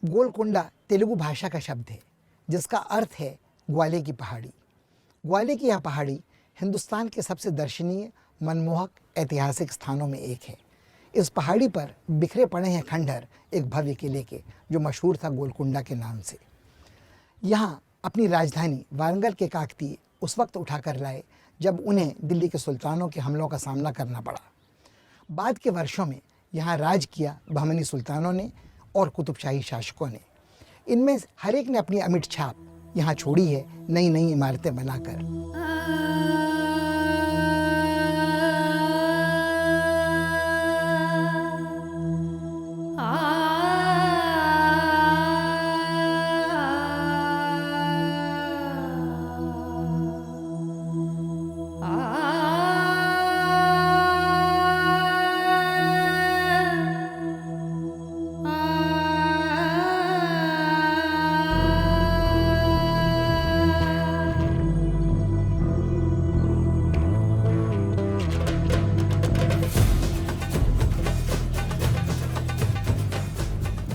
गोलकुंडा तेलुगु भाषा का शब्द है जिसका अर्थ है ग्वाले की पहाड़ी। ग्वाले की यह पहाड़ी हिंदुस्तान के सबसे दर्शनीय, मनमोहक, ऐतिहासिक स्थानों में एक है। इस पहाड़ी पर बिखरे पड़े हैं खंडहर एक भव्य किले के, जो मशहूर था गोलकुंडा के नाम से। यहाँ अपनी राजधानी वारंगल के काकतीय उस वक्त उठाकर लाए जब उन्हें दिल्ली के सुल्तानों के हमलों का सामना करना पड़ा। बाद के वर्षों में यहाँ राज किया बहमनी सुल्तानों ने और कुतुबशाही शासकों ने। इनमें हर एक ने अपनी अमिट छाप यहाँ छोड़ी है, नई नई इमारतें बनाकर।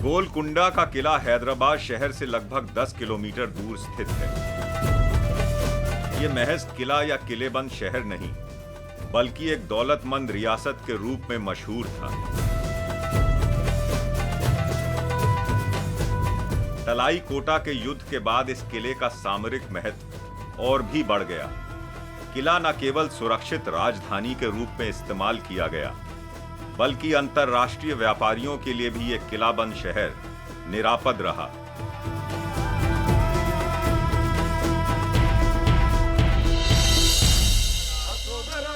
गोलकुंडा का किला हैदराबाद शहर से लगभग 10 किलोमीटर दूर स्थित है। ये महज किला या किलेबंद शहर नहीं, बल्कि एक दौलतमंद रियासत के रूप में मशहूर था। तलाई कोटा के युद्ध के बाद इस किले का सामरिक महत्व और भी बढ़ गया। किला न केवल सुरक्षित राजधानी के रूप में इस्तेमाल किया गया, बल्कि अंतर्राष्ट्रीय व्यापारियों के लिए भी एक किलाबंद शहर निरापद रहा।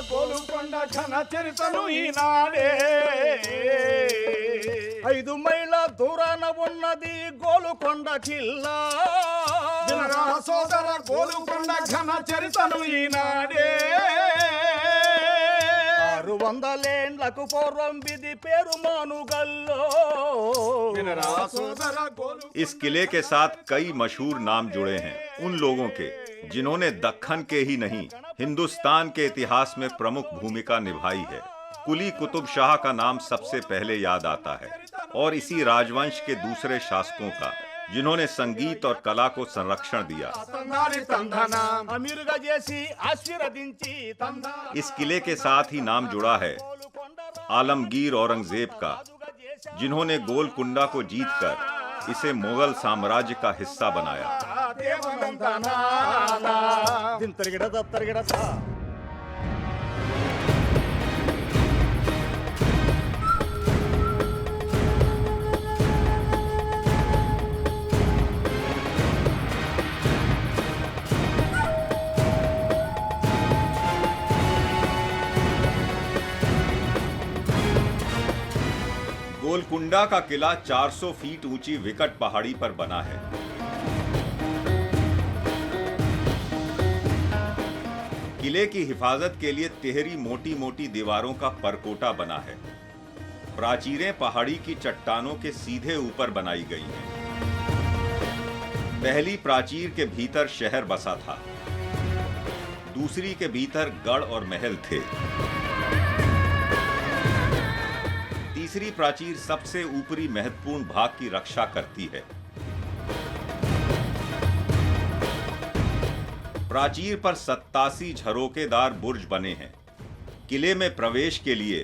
గోలుకొండ ఘన చరితను ఈనాడే 5 మైళ్ళ దూరాన ఉన్నది గోలుకొండ కిల్లా వినరా సోదర గోలుకొండ ఘన చరితను ఈనాడే 600 ఏండ్లకు పూర్వం విధి పేరు మానుగల్లో వినరా సోదర గోలు। इस किले के साथ कई मशहूर नाम जुड़े हैं, उन लोगों के जिन्होंने दक्खन के ही नहीं हिंदुस्तान के इतिहास में प्रमुख भूमिका निभाई है। कुली कुतुब शाह का नाम सबसे पहले याद आता है, और इसी राजवंश के दूसरे शासकों का जिन्होंने संगीत और कला को संरक्षण दिया। इस किले के साथ ही नाम जुड़ा है आलमगीर औरंगजेब का, जिन्होंने गोलकुंडा को जीतकर इसे मुगल साम्राज्य का हिस्सा बनाया। गोलकुंडा का किला 400 फीट ऊंची विकट पहाड़ी पर बना है। किले की हिफाजत के लिए तिहरी मोटी मोटी दीवारों का परकोटा बना है। प्राचीरें पहाड़ी की चट्टानों के सीधे ऊपर बनाई गई हैं। पहली प्राचीर के भीतर शहर बसा था, दूसरी के भीतर गढ़ और महल थे। तीसरी प्राचीर सबसे ऊपरी महत्वपूर्ण भाग की रक्षा करती है। प्राचीर पर 87 झरोकेदार बुर्ज बने हैं। किले में प्रवेश के लिए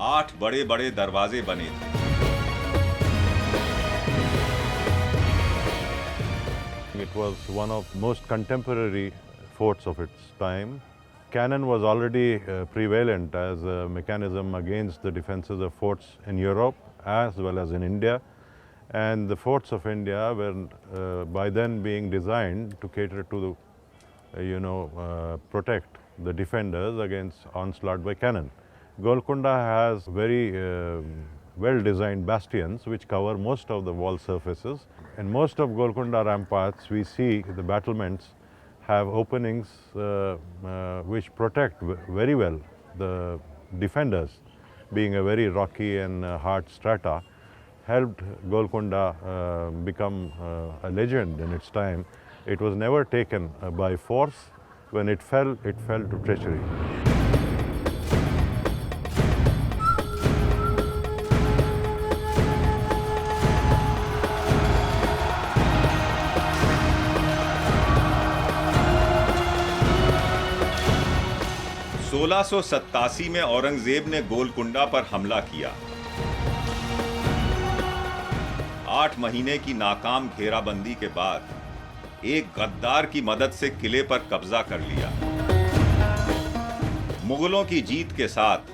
8 बड़े बड़े दरवाजे बने थे। It was one of most contemporary forts of its time. Cannon was already prevalent as a mechanism against the defenses of forts in Europe as well as in India, and the forts of India were by then being designed to cater to protect the defenders against onslaught by cannon. Golconda has very well designed bastions which cover most of the wall surfaces. In most of Golconda ramparts we see the battlements have openings which protect very well the defenders. Being a very rocky and hard strata helped Golconda become a legend in its time. It was never taken by force. When it fell to treachery. 1687 में औरंगजेब ने गोलकुंडा पर हमला किया। 8 महीने की नाकाम घेराबंदी के बाद एक गद्दार की मदद से किले पर कब्जा कर लिया। मुगलों की जीत के साथ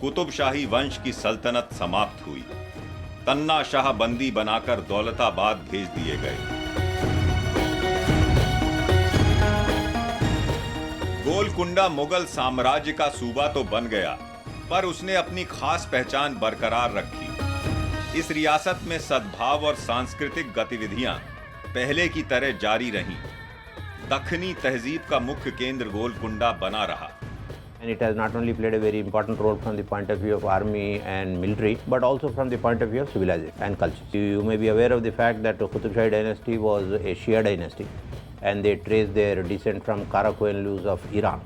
कुतुबशाही वंश की सल्तनत समाप्त हुई। तन्ना शाह बंदी बनाकर दौलताबाद भेज दिए गए। गोलकुंडा मुगल साम्राज्य का सूबा तो बन गया, पर उसने अपनी खास पहचान बरकरार रखी। इस रियासत में सद्भाव और सांस्कृतिक गतिविधियां पहले की तरह जारी रहीं। दक्खनी तहजीब का मुख्य केंद्र गोलकुंडा बना रहा। And it has not only played a very important role from the point of view of army and military, but also from the point of view of civilization and culture. You may be aware of the fact that the Qutub Shahi dynasty was a Shia dynasty, and they trace their descent from Karakoyunlus of Iran.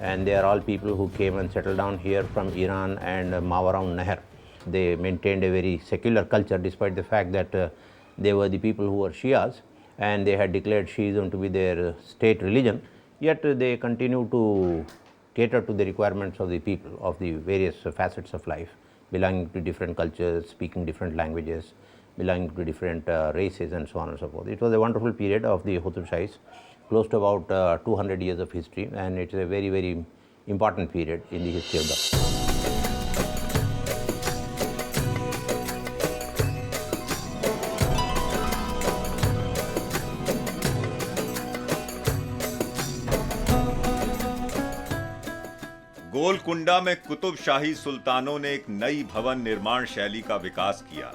And they are all people who came and settled down here from Iran and Mawaraun Nahar. They maintained a very secular culture despite the fact that they were the people who were Shias, and they had declared Shiism to be their state religion, yet they continue to cater to the requirements of the people of the various facets of life, belonging to different cultures, speaking different languages, belonging to different races, and so on and so forth. It was a wonderful period of the Qutub Shahis, close to about 200 years of history, and it's a very, very important period in the history of the. Golconda में कुतुब शाही सुल्तानों ने एक नई भवन निर्माण शैली का विकास किया।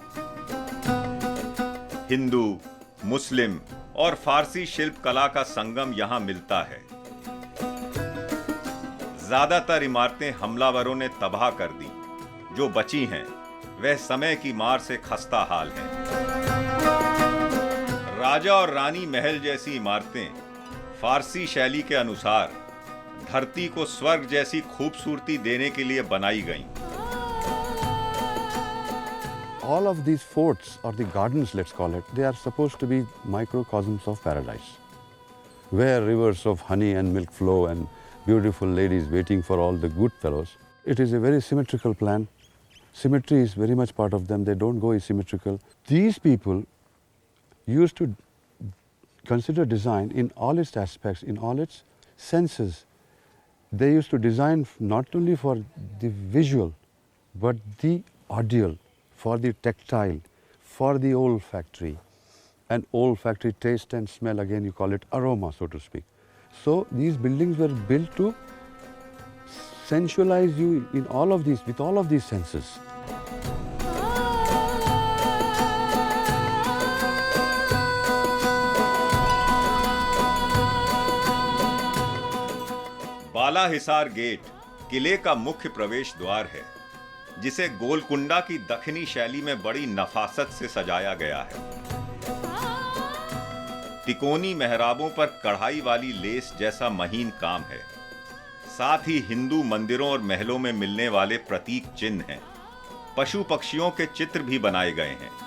हिंदू, मुस्लिम और फारसी शिल्प कला का संगम यहां मिलता है। ज्यादातर इमारतें हमलावरों ने तबाह कर दी। जो बची हैं, वह समय की मार से खस्ता हाल हैं। राजा और रानी महल जैसी इमारतें फारसी शैली के अनुसार धरती को स्वर्ग जैसी खूबसूरती देने के लिए बनाई गईं। All of these forts or the gardens, let's call it, they are supposed to be microcosms of paradise, where rivers of honey and milk flow and beautiful ladies waiting for all the good fellows. It is a very symmetrical plan. Symmetry is very much part of them. They don't go asymmetrical. These people used to consider design in all its aspects, in all its senses. They used to design not only for the visual, but the audial, for the tactile, for the olfactory. And olfactory taste and smell, again you call it aroma, so to speak. So these buildings were built to sensualize you in all of these, with all of these senses. Bala Hisar gate किले का मुख्य प्रवेश द्वार है, जिसे गोलकुंडा की दक्षिणी शैली में बड़ी नफासत से सजाया गया है। तिकोनी मेहराबों पर कढ़ाई वाली लेस जैसा महीन काम है। साथ ही हिंदू मंदिरों और महलों में मिलने वाले प्रतीक चिन्ह हैं। पशु पक्षियों के चित्र भी बनाए गए हैं।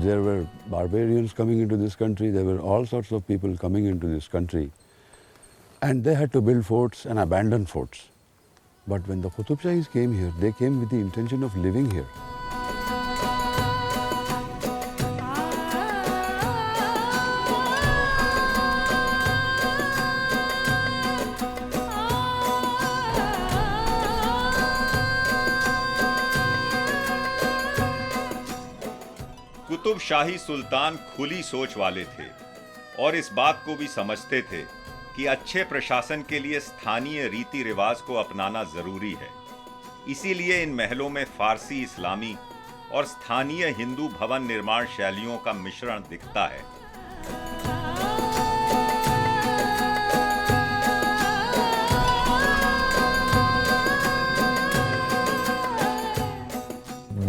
There were barbarians coming into this country, there were all sorts of people coming into this country, and they had to build forts and abandon forts. But when the Qutub Shahis came here, they came with the intention of living here. Qutub शाही सुल्तान खुली सोच वाले थे और इस बात को भी समझते थे कि अच्छे प्रशासन के लिए स्थानीय रीति रिवाज को अपनाना जरूरी है। इसीलिए इन महलों में फारसी, इस्लामी और स्थानीय हिंदू भवन निर्माण शैलियों का मिश्रण दिखता है।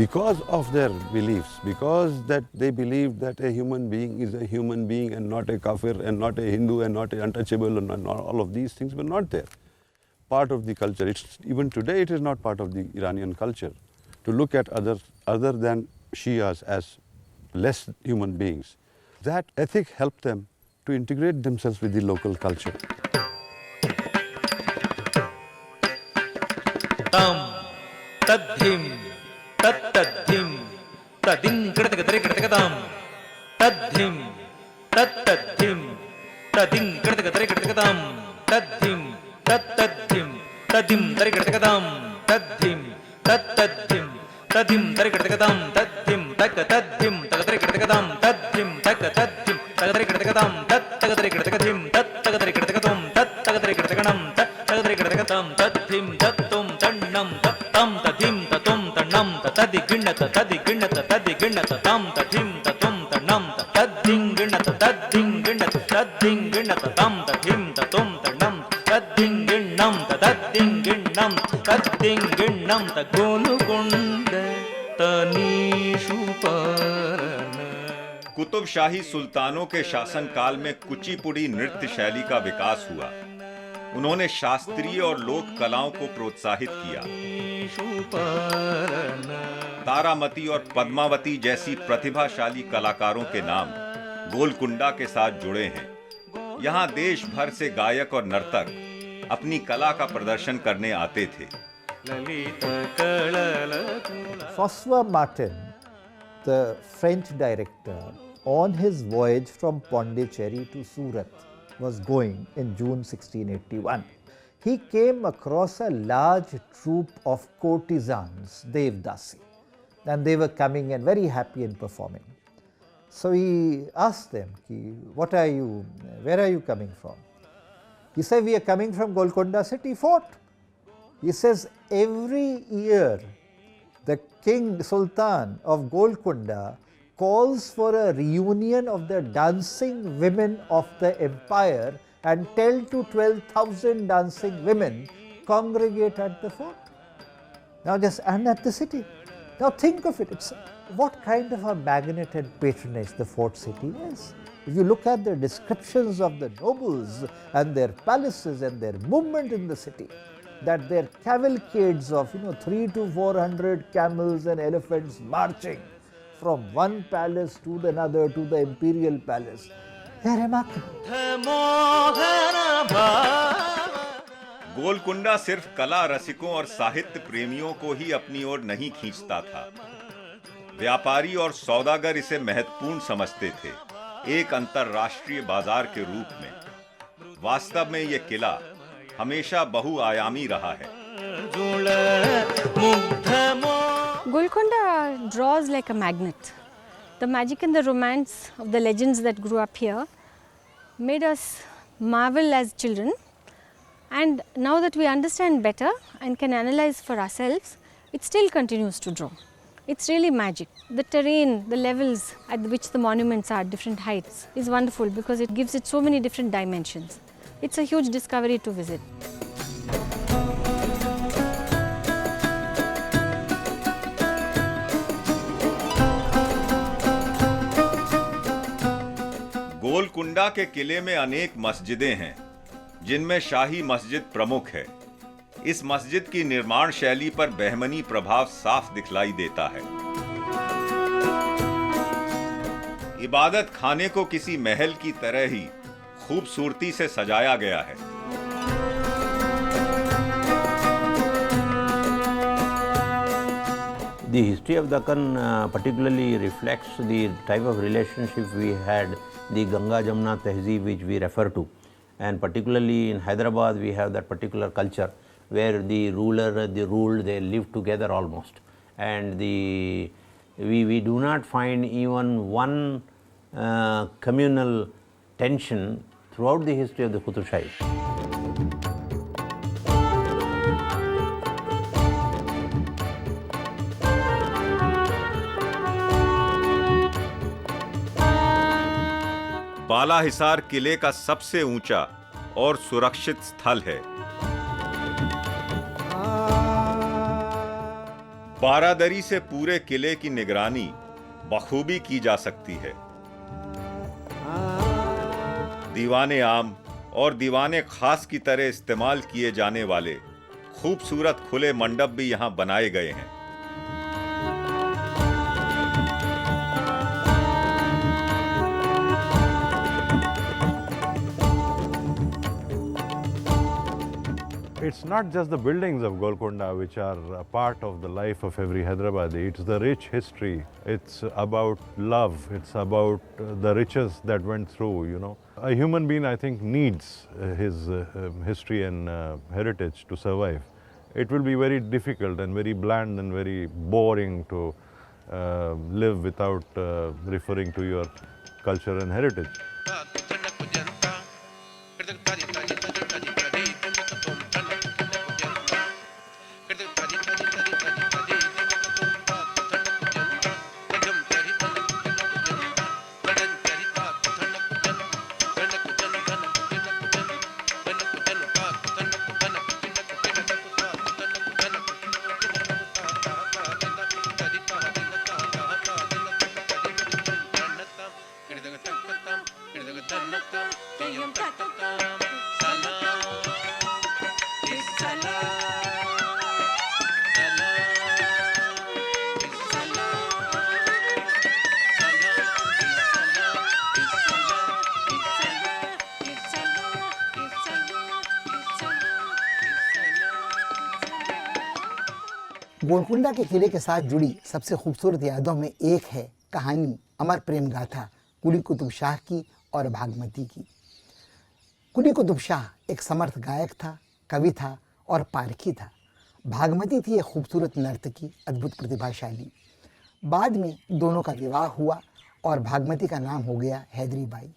Because of their beliefs, because that they believed that a human being is a human being and not a kafir and not a Hindu and not a untouchable, and all of these things were not there. Part of the culture. Even today it is not part of the Iranian culture to look at others other than Shias as less human beings That ethic helped them to integrate themselves with the local culture. tam tadhim tattadhim tadin kritakatari kritakadam tadhim tattadhim tadin kritakatari kritakadam tadhim tattadhim tadim tari kritakadam tadhim tattadhim tadim tari kritakadam tadhim takatadhim takatari kritakadam tadhim takatadhim takatari kritakadam tatakatari kritakadhim tatakatari kritakadam tatakatari kritakadam tatakatari kritakadam tadhim tattum tannam tattam tadim tatum tannam tatadi ginnata tadi ginnata tadi ginnata tam tadim tatum tannam tading ginnata tading ginnata tading ginnata tam tadim tatum tannam tading ginnam tading ginnam tading ginnam tagonu konda tanishuparana. Qutub शाही सुल्तानों के शासनकाल में कुचिपुड़ी नृत्य शैली का विकास हुआ। उन्होंने शास्त्रीय और लोक कलाओं को प्रोत्साहित किया। तारामती और पद्मावती जैसी प्रतिभाशाली कलाकारों के नाम गोलकुंडा के साथ जुड़े हैं। यहाँ देश भर से गायक और नर्तक अपनी कला का प्रदर्शन करने आते थे। François Martin, the French director, on his voyage from Pondicherry to Surat, was going in June 1681. He came across a large troop of courtesans, Devdasi, and they were coming and very happy and performing. So he asked them, "What are you? Where are you coming from?" He said, "We are coming from Golconda city fort." He says, "Every year the king Sultan of Golconda calls for a reunion of the dancing women of the empire, and 10 to 12,000 dancing women congregate at the fort." Now and at the city. Now think of it, what kind of a magnet and patronage the fort city is. If you look at the descriptions of the nobles and their palaces and their movement in the city, that their cavalcades of 300 to 400 camels and elephants marching from one palace to another to the imperial palace, they are remarkable. Golconda सिर्फ कला रसिकों और साहित्य प्रेमियों को ही अपनी ओर नहीं खींचता था। व्यापारी और सौदागर इसे महत्वपूर्ण समझते थे, एक अंतरराष्ट्रीय बाजार के रूप में। वास्तव में ये किला हमेशा बहुआयामी रहा है। Golconda draws like a magnet. The magic and the romance of the legends that grew up here made us marvel as children, and now that we understand better and can analyze for ourselves, it still continues to draw. It's really magic. The terrain, the levels at which the monuments are at different heights is wonderful because it gives it so many different dimensions. It's a huge discovery to visit. Golconda के किले में अनेक मस्जिदें हैं, जिनमें शाही मस्जिद प्रमुख है। इस मस्जिद की निर्माण शैली पर बहमनी प्रभाव साफ दिखलाई देता है। इबादत खाने को किसी महल की तरह ही खूबसूरती से सजाया गया है। The history of Deccan particularly reflects the type of relationship we had, the Ganga Jamuna Tehzeeb which we refer to, and particularly in Hyderabad we have that particular culture where the ruler, the ruled, they live together almost, and we do not find even one communal tension throughout the history of the Qutub Shahi. बाला हिसार किले का सबसे ऊंचा और सुरक्षित स्थल है। बारादरी से पूरे किले की निगरानी बखूबी की जा सकती है। दीवाने आम और दीवाने खास की तरह इस्तेमाल किए जाने वाले खूबसूरत खुले मंडप भी यहां बनाए गए हैं। it's not just the buildings of Golconda which are a part of the life of every Hyderabadi. It's the rich history. It's about love. It's about the riches that went through, you know. A human being, I think, needs his history and heritage to survive. It will be very difficult and very bland and very boring to live without referring to your culture and heritage. Golconda के किले के साथ जुड़ी सबसे खूबसूरत यादों में एक है कहानी अमर प्रेम गाथा कुली कुतुब शाह की और भागमती की। कुली कुतुब शाह एक समर्थ गायक था, कवि था और पारखी था। भागमती थी एक खूबसूरत नर्तकी, अद्भुत प्रतिभाशाली। बाद में दोनों का विवाह हुआ और भागमती का नाम हो गया हैदरी बाई।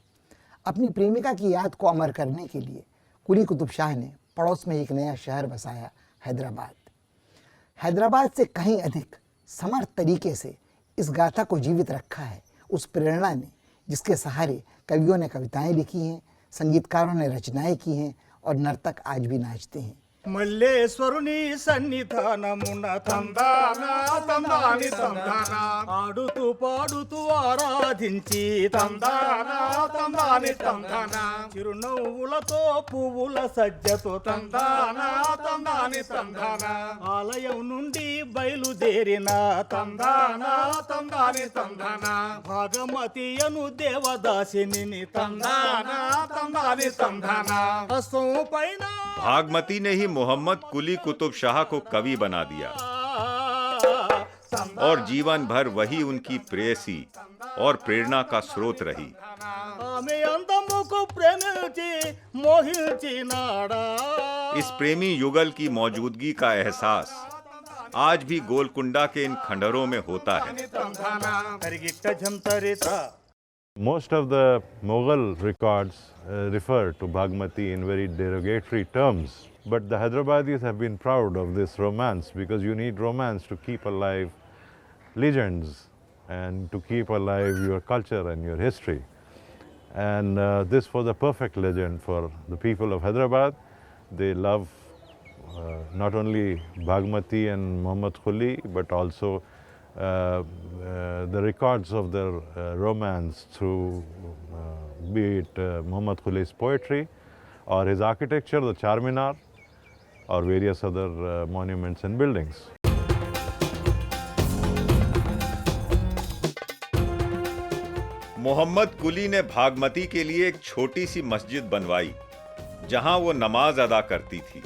अपनी प्रेमिका की याद को अमर करने के लिए कुली कुतुब शाह ने पड़ोस में एक नया शहर बसाया, हैदराबाद। हैदराबाद से कहीं अधिक समर्थ तरीके से इस गाथा को जीवित रखा है उस प्रेरणा ने जिसके सहारे कवियों ने कविताएं लिखी हैं, संगीतकारों ने रचनाएं की हैं और नर्तक आज भी नाचते हैं। మల్లేశ్వరుని సన్నిధానమున తందాన తందాని తందాన ఆడుతూ పాడుతూ ఆరాధించి తందాన తందాని తందాన చిరునవ్వులతో పువ్వుల సజ్జతో తందాన తందాని తందాన ఆలయం నుండి బయలుదేరిన తందాన తందాని తందాన భాగమతి అను దేవదాసిని తందాన తందాని తందాన హస్తం పైన भागमती ने ही मोहम्मद कुली कुतुब शाह को कवि बना दिया और जीवन भर वही उनकी प्रेयसी और प्रेरणा का स्रोत रही। इस प्रेमी युगल की मौजूदगी का एहसास आज भी गोलकुंडा के इन खंडरों में होता है। Most of the Mughal records refer to Bhagmati in very derogatory terms, but the Hyderabadis have been proud of this romance because you need romance to keep alive legends and to keep alive your culture and your history. And this was a perfect legend for the people of Hyderabad. They love not only Bhagmati and Muhammad Quli, but also the records of their romance through be it Muhammad Quli's poetry or his architecture, the Charminar, or various other monuments and buildings. Mohammad कुली ने भागमती के लिए एक छोटी सी मस्जिद बनवाई जहां वो नमाज अदा करती थी।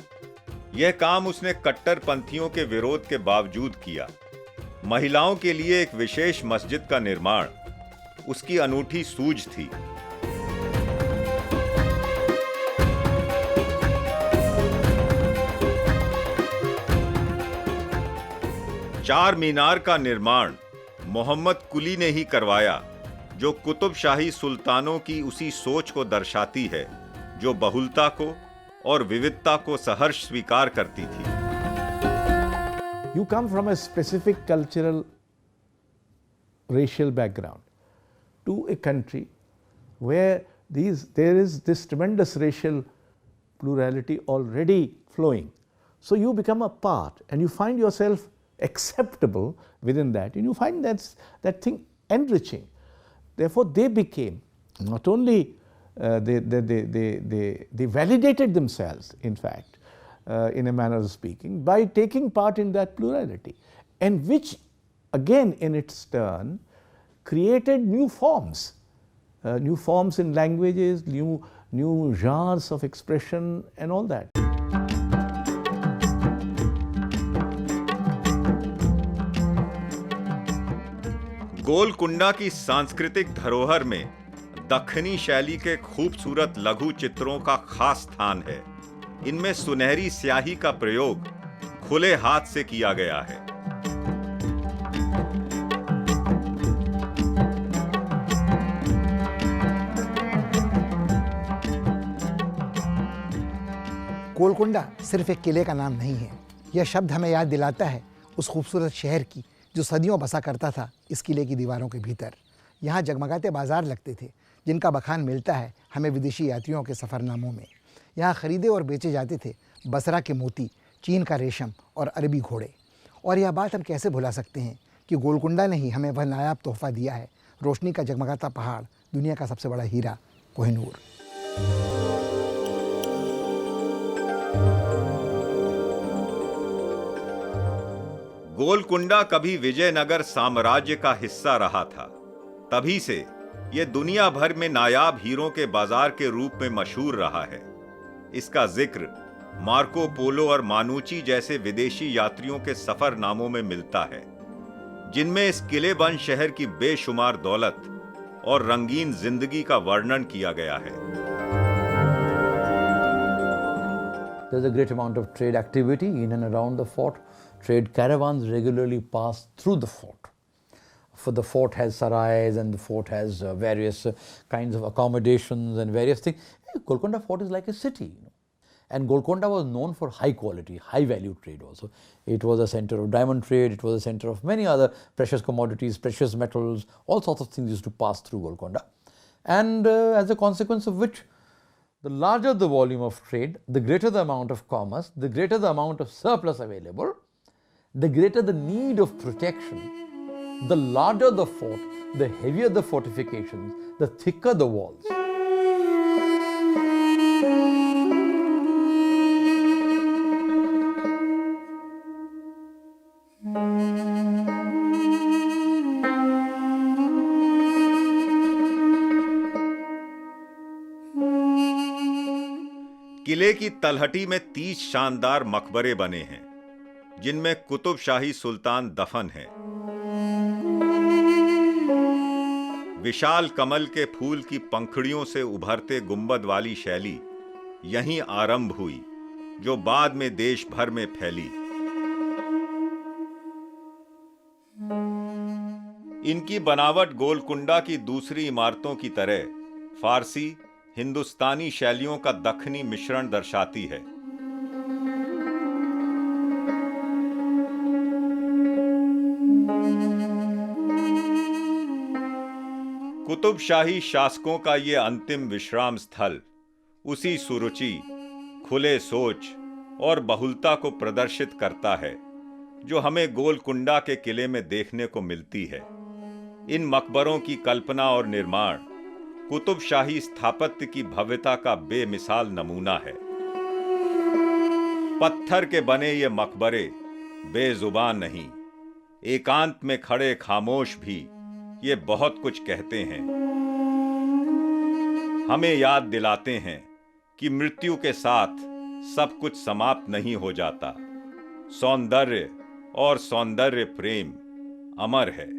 यह काम उसने कट्टरपंथियों के विरोध के बावजूद किया। महिलाओं के लिए एक विशेष मस्जिद का निर्माण उसकी अनूठी सूझ थी। चार मीनार का निर्माण मोहम्मद कुली ने ही करवाया, जो कुतुब शाही सुल्तानों की उसी सोच को दर्शाती है जो बहुलता को और विविधता को सहर्ष स्वीकार करती थी। You come from a specific cultural, racial background to a country where there is this tremendous racial plurality already flowing. So you become a part and you find yourself acceptable within that, and you find that thing enriching. Therefore, they became not only they validated themselves, in fact, in a manner of speaking, by taking part in that plurality, and which again in its turn created new forms in languages, new genres of expression and all that. Golconda की सांस्कृतिक धरोहर में दक्खनी शैली के खूबसूरत लघु चित्रों का खास स्थान है। इनमें सुनहरी स्याही का प्रयोग खुले हाथ से किया गया है। गोलकुंडा सिर्फ एक किले का नाम नहीं है। यह शब्द हमें याद दिलाता है उस खूबसूरत शहर की जो सदियों बसा करता था इस किले की दीवारों के भीतर। यहाँ जगमगाते बाजार लगते थे जिनका बखान मिलता है हमें विदेशी यात्रियों के सफ़रनामों में। यहाँ खरीदे और बेचे जाते थे बसरा के मोती, चीन का रेशम और अरबी घोड़े। और यह बात हम कैसे भुला सकते हैं कि गोलकुंडा ने ही हमें वह नायाब तोहफा दिया है, रोशनी का जगमगाता पहाड़, दुनिया का सबसे बड़ा हीरा कोहिनूर। गोलकुंडा कभी विजयनगर साम्राज्य का हिस्सा रहा था। तभी से यह दुनिया भर में नायाब हीरों के बाजार के रूप में मशहूर रहा है। इसका जिक्र मार्को पोलो और मानुची जैसे विदेशी यात्रियों के सफरनामों में मिलता है, जिनमें इस किलेबंद शहर की बेशुमार दौलत और रंगीन जिंदगी का वर्णन किया गया है। There's a great amount of trade activity in and around the fort. Trade caravans regularly pass through the fort. For the fort has sarais and the fort has various kinds of accommodations and various things. Golconda Fort is like a city, you know. And Golconda was known for high quality, high value trade also. It was a center of diamond trade, it was a center of many other precious commodities, precious metals, all sorts of things used to pass through Golconda. And as a consequence of which, the larger the volume of trade, the greater the amount of commerce, the greater the amount of surplus available, the greater the need of protection, the larger the fort, the heavier the fortifications, the thicker the walls. किले की तलहटी में 30 शानदार मकबरे बने हैं, जिनमें कुतुब शाही सुल्तान दफन है। विशाल कमल के फूल की पंखुड़ियों से उभरते गुंबद वाली शैली यहीं आरंभ हुई, जो बाद में देश भर में फैली। इनकी बनावट गोलकुंडा की दूसरी इमारतों की तरह फारसी, हिंदुस्तानी शैलियों का दक्खनी मिश्रण दर्शाती है। कुतुब शाही शासकों का ये अंतिम विश्राम स्थल उसी सुरुचि, खुले सोच और बहुलता को प्रदर्शित करता है जो हमें गोलकुंडा के किले में देखने को मिलती है। इन मकबरों की कल्पना और निर्माण कुतुब शाही स्थापत्य की भव्यता का बेमिसाल नमूना है। पत्थर के बने ये मकबरे बेजुबान नहीं, एकांत में खड़े खामोश भी ये बहुत कुछ कहते हैं। हमें याद दिलाते हैं कि मृत्यु के साथ सब कुछ समाप्त नहीं हो जाता। सौंदर्य और सौंदर्य प्रेम अमर है।